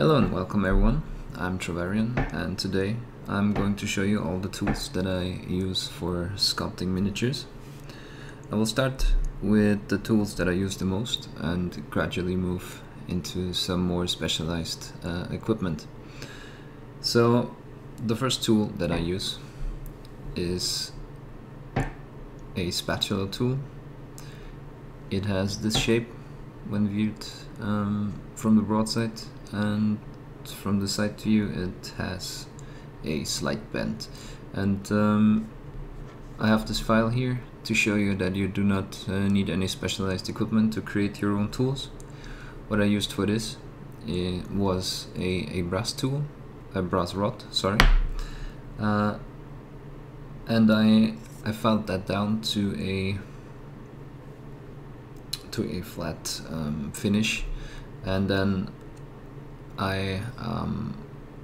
Hello and welcome everyone, I'm Trovarian, and today I'm going to show you all the tools that I use for sculpting miniatures. I will start with the tools that I use the most and gradually move into some more specialized equipment. So the first tool that I use is a spatula tool. It has this shape when viewed from the broadside, and from the side view it has a slight bend. And I have this file here to show you that you do not need any specialized equipment to create your own tools. What I used for this was a brass tool, a brass rod, sorry, and I filed that down to a flat finish, and then I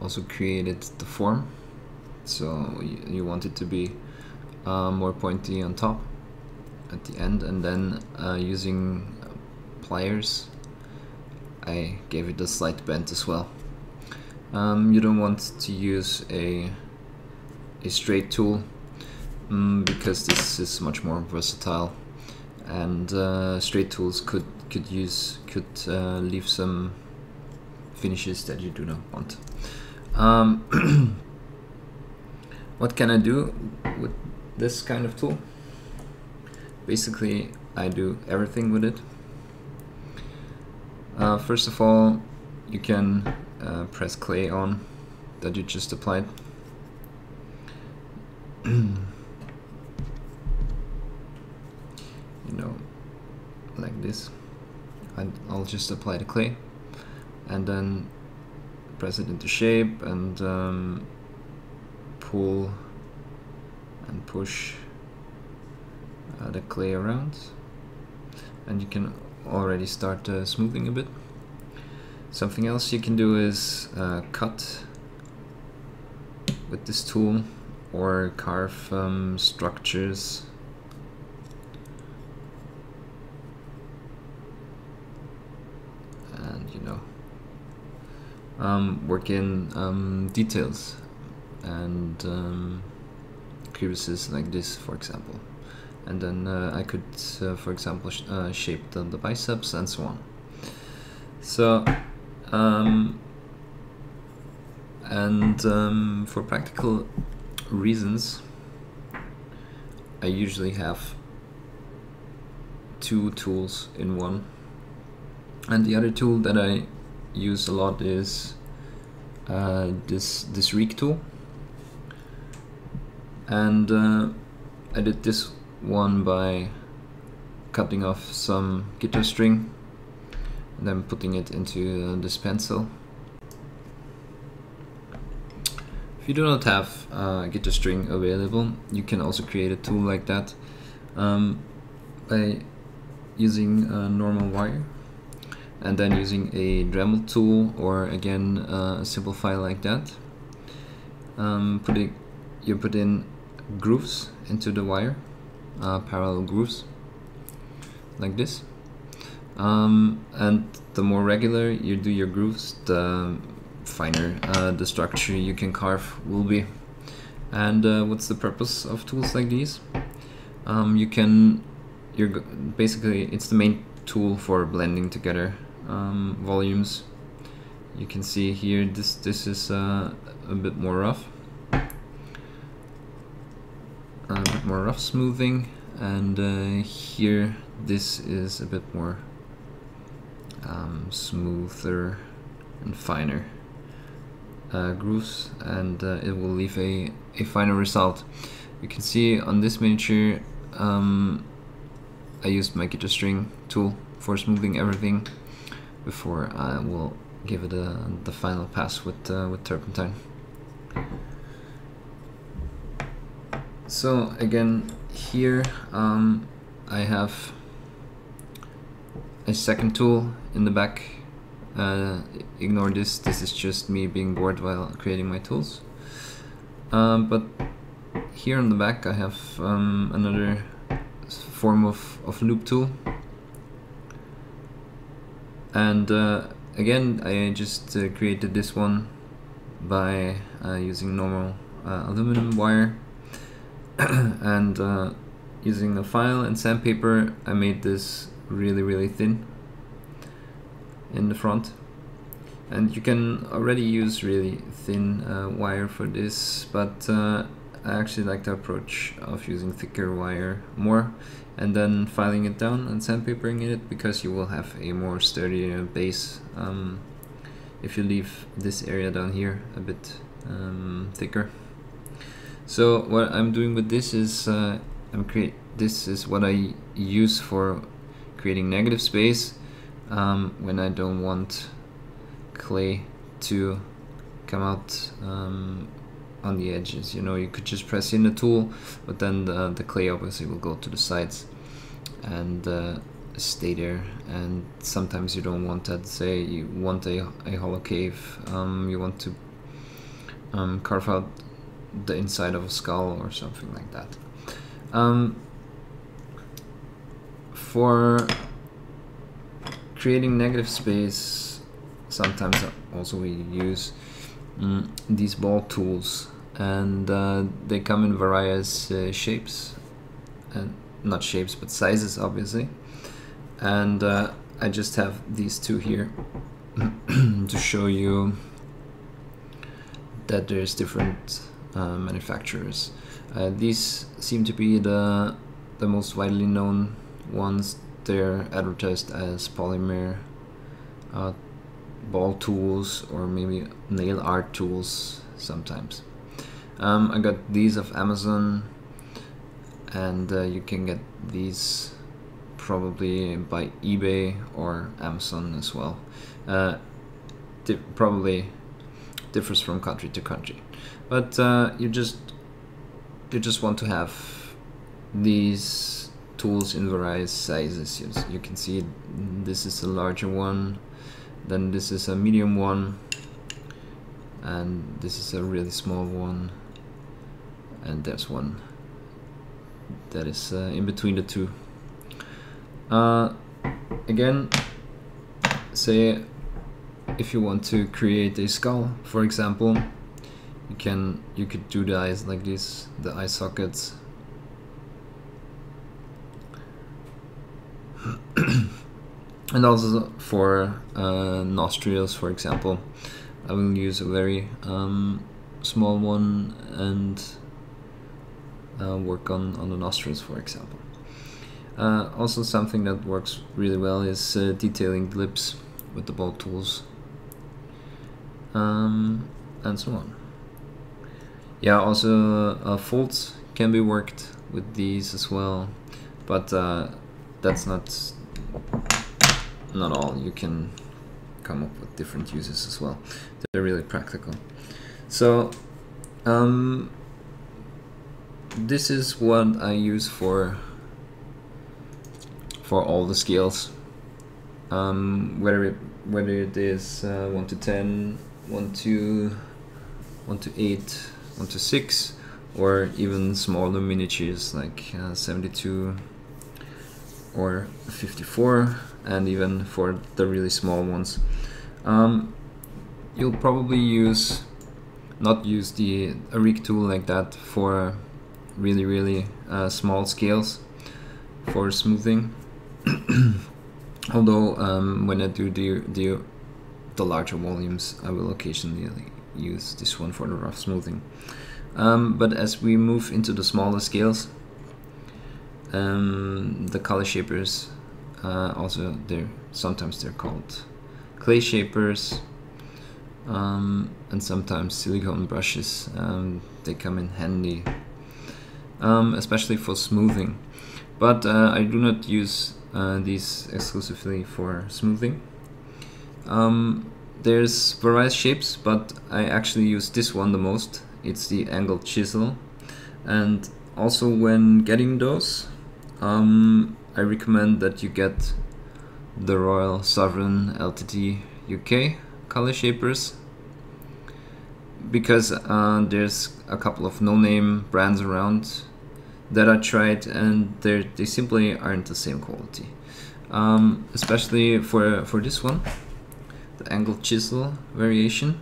also created the form. So you want it to be more pointy on top at the end, and then using pliers I gave it a slight bend as well. You don't want to use a straight tool because this is much more versatile, and straight tools could leave some finishes that you do not want. What can I do with this kind of tool? Basically, I do everything with it. First of all, you can press clay on that you just applied. Like this. I'll just apply the clay and then press it into shape and pull and push the clay around, and you can already start smoothing a bit. Something else you can do is cut with this tool or carve structures. Work in details and crevices like this, for example, and then I could, for example, shape the biceps and so on. So for practical reasons, I usually have two tools in one, and the other tool that I use a lot is this Reek tool, and I did this one by cutting off some guitar string and then putting it into this pencil. If you do not have guitar string available, you can also create a tool like that by using a normal wire, and then using a Dremel tool or again a simple file like that. You put in grooves into the wire, parallel grooves like this, and the more regular you do your grooves, the finer the structure you can carve will be. And what's the purpose of tools like these? Basically it's the main tool for blending together volumes. You can see here this is a bit more rough, smoothing, and here this is a bit more smoother and finer grooves, and it will leave a finer result. You can see on this miniature I used my guitar string tool for smoothing everything before I will give it the final pass with turpentine. So again, here I have a second tool in the back. Ignore this is just me being bored while creating my tools. But here on the back I have another form of loop tool, and again, I just created this one by using normal aluminum wire and using a file and sandpaper. I made this really thin in the front, and you can already use really thin wire for this, but I actually like the approach of using thicker wire more and then filing it down and sandpapering it, because you will have a more sturdy base if you leave this area down here a bit thicker. So what I'm doing with this is this is what I use for creating negative space when I don't want clay to come out on the edges. You know, you could just press in the tool, but then the clay obviously will go to the sides and stay there, and sometimes you don't want that. Say you want a hollow cave, you want to carve out the inside of a skull or something like that. For creating negative space, sometimes also we use these ball tools, and they come in various shapes, and not shapes but sizes obviously, and I just have these two here to show you that there's different manufacturers. These seem to be the most widely known ones. They're advertised as polymer ball tools, or maybe nail art tools sometimes. I got these off Amazon, and you can get these probably by eBay or Amazon as well. Probably differs from country to country, but you just want to have these tools in various sizes. You can see this is a larger one, then this is a medium one, and this is a really small one, and there's one that is in between the two. Again, say if you want to create a skull, for example, you could do the eyes like this, the eye sockets. And also for nostrils, for example, I will use a very small one and work on the nostrils, for example. Also, something that works really well is detailing the lips with the ball tools, and so on. Yeah, also folds can be worked with these as well, but that's not all. You can come up with different uses as well. They're really practical. So this is what I use for all the scales, whether it is 1 to 10, 1 to 8, 1 to 6, or even smaller miniatures like 72 or 54, and even for the really small ones. You'll probably not use the Arik tool like that for really small scales for smoothing. Although when I do the larger volumes, I will occasionally use this one for the rough smoothing. But as we move into the smaller scales, the color shapers, also sometimes they're called clay shapers, and sometimes silicone brushes. They come in handy, especially for smoothing. But I do not use these exclusively for smoothing. There's various shapes, but I actually use this one the most. It's the angled chisel, and also when getting those, I recommend that you get the Royal Sovereign Ltd UK color shapers, because there's a couple of no-name brands around that I tried, and they simply aren't the same quality. Especially for this one, the angle chisel variation.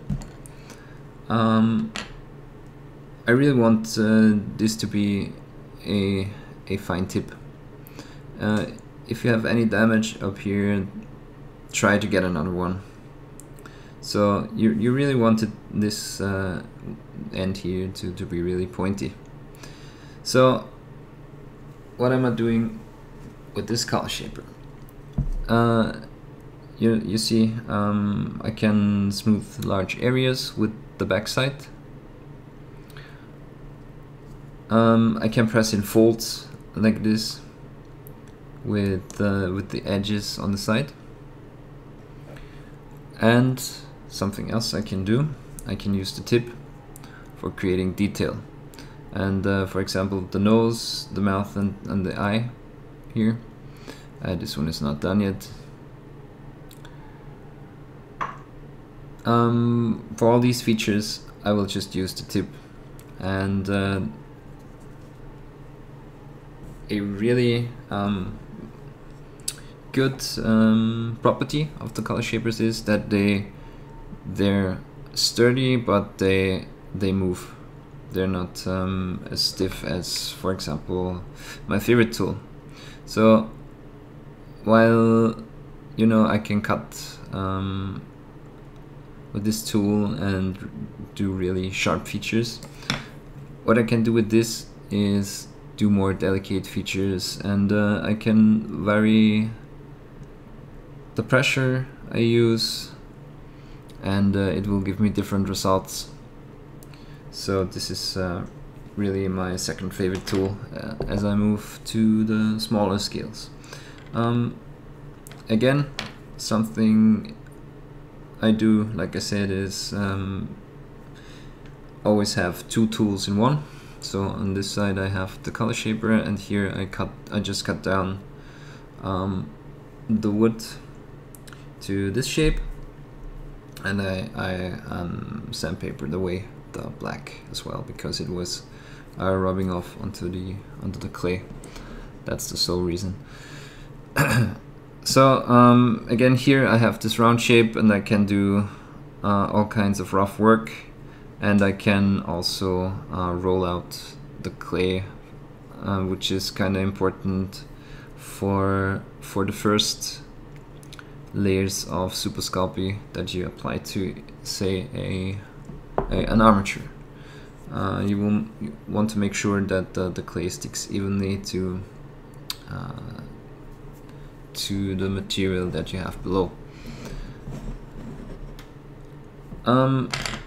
I really want this to be a fine tip. If you have any damage up here, try to get another one. So you really wanted this end here to be really pointy. So what am I doing with this color shaper? You see, I can smooth large areas with the backside. I can press in folds like this with the edges on the side. And something else I can do, I can use the tip for creating detail. And for example, the nose, the mouth, and the eye here. This one is not done yet. For all these features, I will just use the tip. And a really good property of the color shapers is that they're sturdy, but they move. They're not as stiff as, for example, my favorite tool. So while I can cut with this tool and do really sharp features, what I can do with this is do more delicate features, and I can vary the pressure I use, and it will give me different results. So this is really my second favorite tool as I move to the smaller scales. Again, something I do, like I said, is always have two tools in one. So on this side I have the color shaper, and here I just cut down the wood to this shape, and I sandpapered away the black as well, because it was rubbing off onto the clay. That's the sole reason. So again, here I have this round shape, and I can do all kinds of rough work, and I can also roll out the clay, which is kind of important for the first layers of Super Sculpey that you apply to, say, an armature. You want to make sure that the clay sticks evenly to the material that you have below.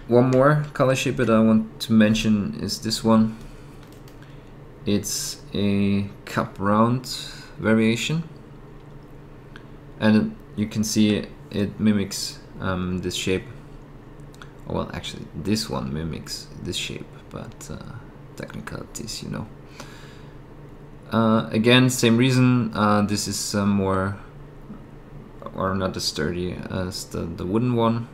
One more color shaper that I want to mention is this one. It's a cup round variation, and you can see it mimics this shape. Well, actually this one mimics this shape, but technicalities, again, same reason. This is more, or not as sturdy as the wooden one,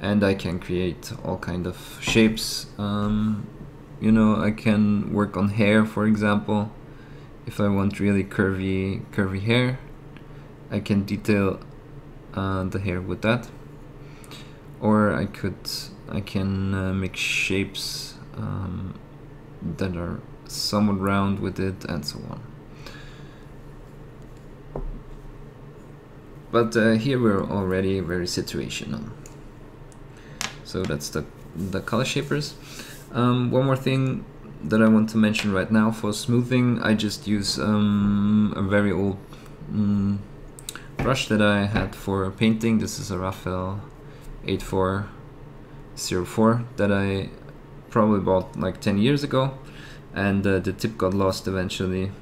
and I can create all kind of shapes. I can work on hair, for example. If I want really curvy hair, I can detail the hair with that, or I can make shapes that are somewhat round with it, and so on. But here we're already very situational. So that's the color shapers. One more thing that I want to mention right now: for smoothing, I just use a very old brush that I had for painting. This is a Raphael 8404 that I probably bought like 10 years ago, and the tip got lost eventually.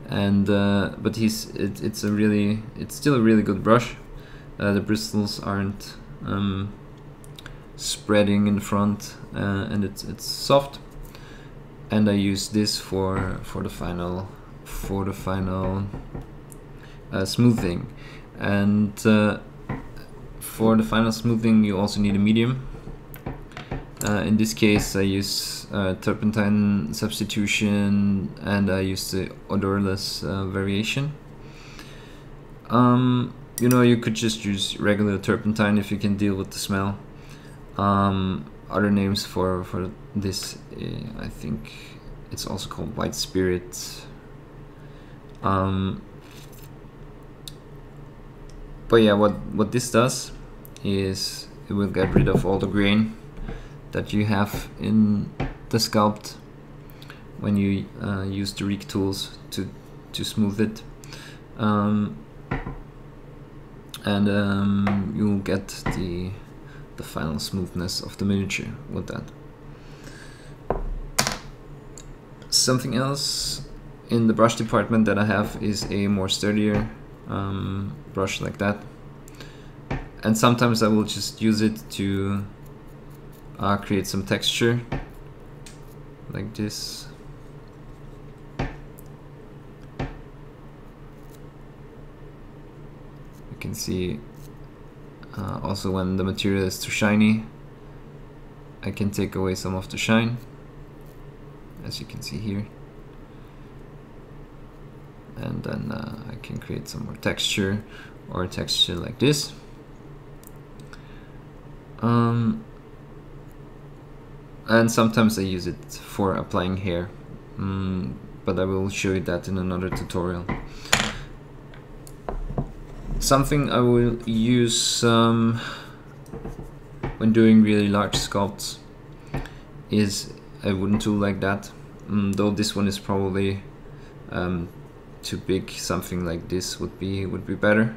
And but it's still a really good brush. The bristles aren't spreading in front, and it's soft. And I use this for the final smoothing. And for the final smoothing, you also need a medium. In this case, I use turpentine substitution, and I use the odorless variation. you know, you could just use regular turpentine if you can deal with the smell. Other names for this, I think it's also called white spirit. But yeah, what this does is it will get rid of all the grain that you have in the sculpt when you use the Reek tools to smooth it. You'll get the final smoothness of the miniature with that. Something else in the brush department that I have is a more sturdier brush like that, and sometimes I will just use it to create some texture like this. You can see also when the material is too shiny, I can take away some of the shine, as you can see here. And then I can create some more texture, or texture like this. And sometimes I use it for applying hair, but I will show you that in another tutorial. Something I will use when doing really large sculpts is a wooden tool like that, though this one is probably too big. Something like this would be better,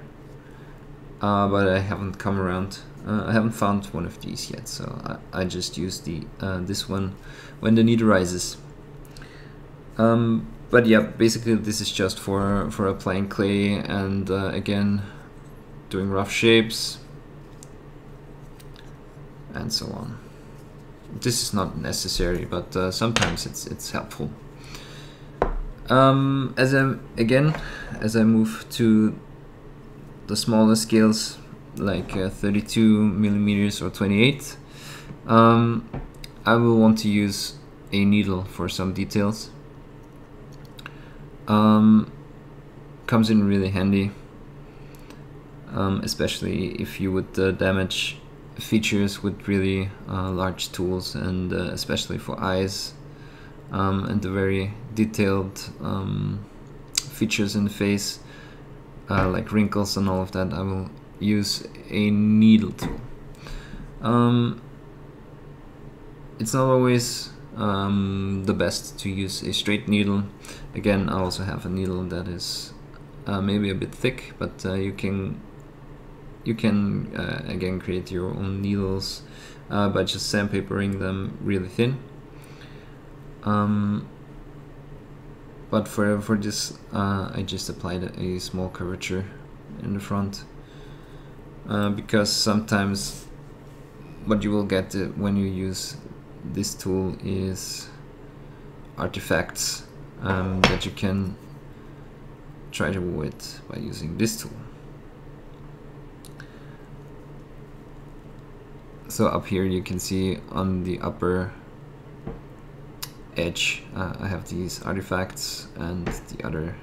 but I haven't come around. I haven't found one of these yet, so I just use the this one when the need arises. But yeah, basically this is just for applying clay and again doing rough shapes and so on. This is not necessary, but sometimes it's helpful. As I move to the smaller scales, like 32 millimeters or 28, I will want to use a needle for some details. Comes in really handy, especially if you would damage features with really large tools, and especially for eyes. And the very detailed features in the face, like wrinkles and all of that, I will use a needle tool. It's not always the best to use a straight needle. Again, I also have a needle that is maybe a bit thick, but you can again create your own needles by just sandpapering them really thin. But for this, I just applied a small curvature in the front, because sometimes what you will get when you use this tool is artifacts that you can try to avoid by using this tool. So up here you can see on the upper edge I have these artifacts, and the other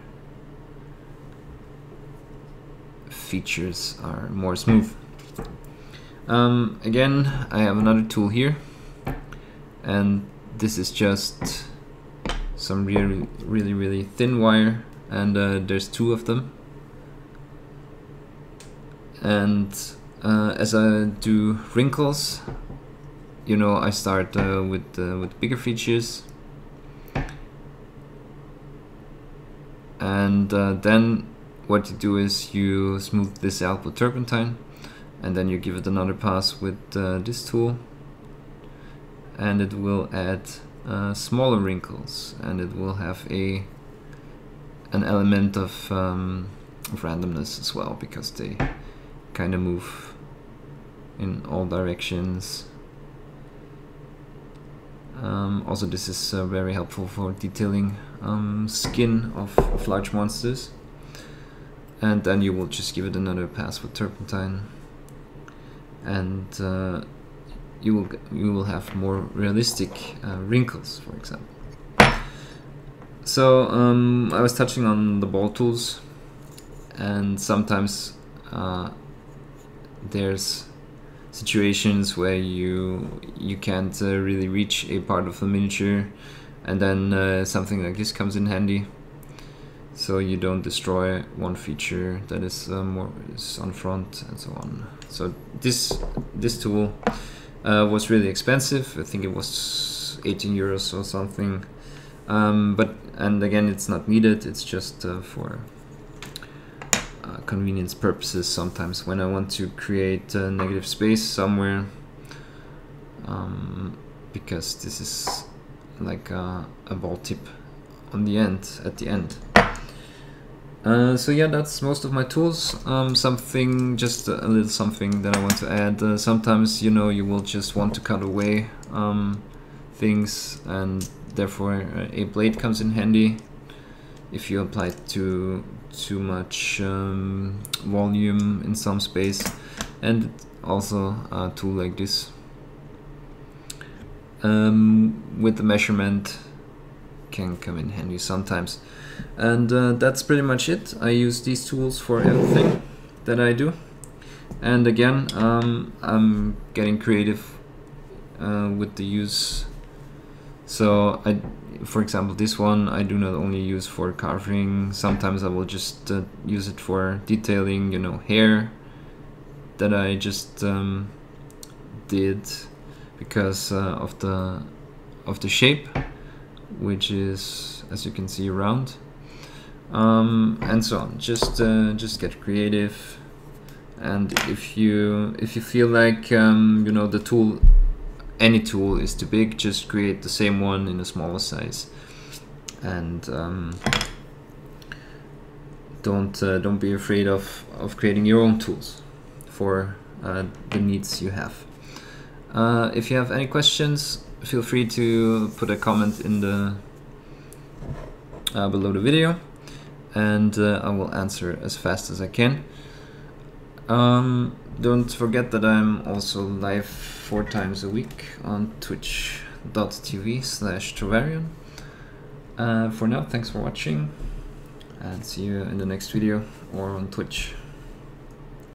features are more smooth. Again, I have another tool here, and this is just some really thin wire, and there's two of them. And as I do wrinkles, you know, I start with bigger features, and then what you do is you smooth this out with turpentine, and then you give it another pass with this tool, and it will add smaller wrinkles, and it will have an element of randomness as well, because they kind of move in all directions. Also, this is very helpful for detailing skin of large monsters. And then you will just give it another pass with turpentine, and you will have more realistic wrinkles, for example. So I was touching on the ball tools, and sometimes there's situations where you can't really reach a part of the miniature, and then something like this comes in handy, so you don't destroy one feature that is on front and so on. So this tool was really expensive. I think it was 18 euros or something, and again, it's not needed. It's just for convenience purposes. Sometimes when I want to create a negative space somewhere, because this is like a ball tip on the end, at the end. So yeah, that's most of my tools. Just a little something that I want to add. Sometimes, you know, you will just want to cut away things, and therefore a blade comes in handy if you apply too much volume in some space, and also a tool like this with the measurement can come in handy sometimes. And that's pretty much it. I use these tools for everything that I do, and again, I'm getting creative with the use. So for example, this one I do not only use for carving. Sometimes I will just use it for detailing, you know, hair that I just did because of the shape, which is, as you can see, round, and so on. Just get creative, and if you feel like you know, the tool, any tool is too big, just create the same one in a smaller size, and don't be afraid of creating your own tools for the needs you have. If you have any questions, feel free to put a comment in the below the video, and I will answer as fast as I can. Don't forget that I'm also live 4 times a week on twitch.tv/Trovarion. For now, thanks for watching, and see you in the next video or on Twitch.